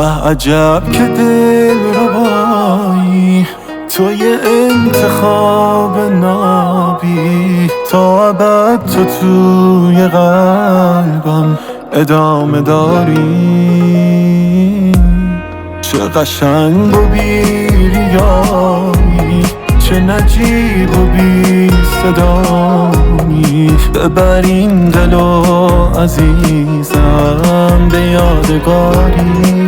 به عجب که دل ربایی توی انتخاب نابی، تا ابد تو توی قلبم ادامه داری. چه قشنگ و بیریایی، چه نجیب و بی صدایی، ببر این دل و عزیزم به یادگاری.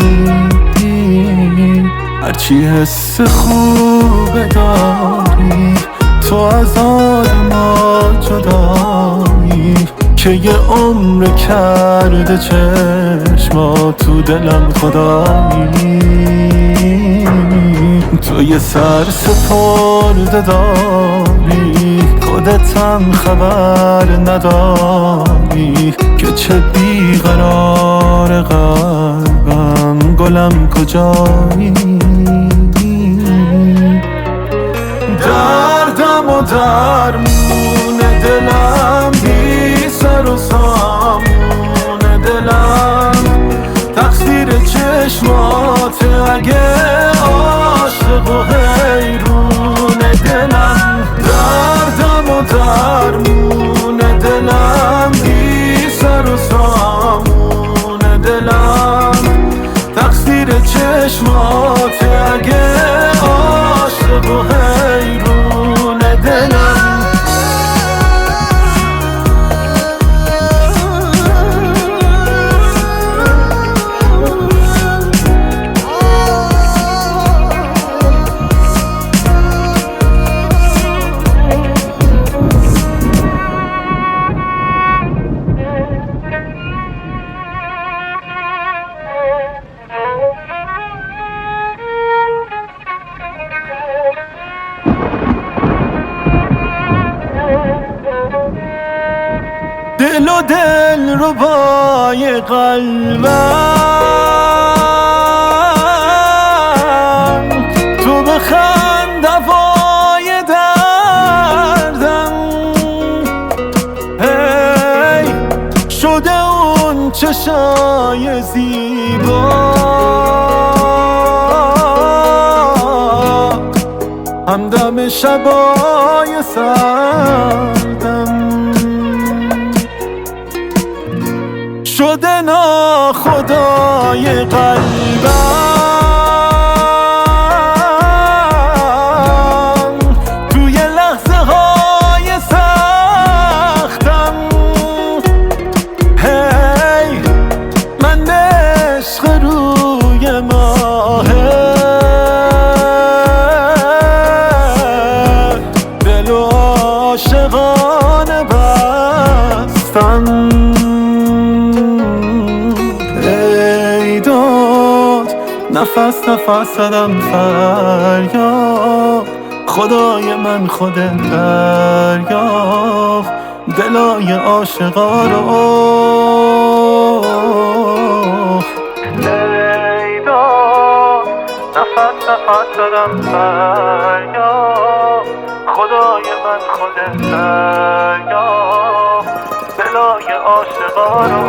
هرچی حس خوب داری تو از آدما جدایی، که یه عمر کرده چشما تو دلم خدایی. تو یه سر سپرده داری، خودتم خبر نداری، که چه بیقرار قلبم گلم کجایی. دردم و درمون دلم، بی سر و سامون دلم، تقصیر چشمات اگه عاشق و حیرون دلم. دردم و درمون دلم، بی سر و سامون دلم، تقصیر چشمات اگه عاشق و حیرون دلم. دل و دل ربای قلبم، تو بخند دوای دردم. هی شده اون چشای زیبا، همدم شبای سردم. شده ناخدای قلبم، توی لحظه های سختم. هی من عشق روی ماهه، دل و عاشقانه بستم. نفس نفس زدم فریاد، خدای من خودت دریافت دلای عاشقا رو. ای داد نفس نفس زدم فریاد، خدای من خودت دریافت دلای عاشقا رو.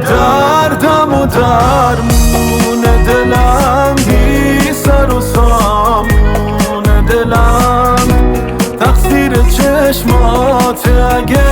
دردم و درمون دلم، بی سر و سامون دلم، تقصیر چشمات اگه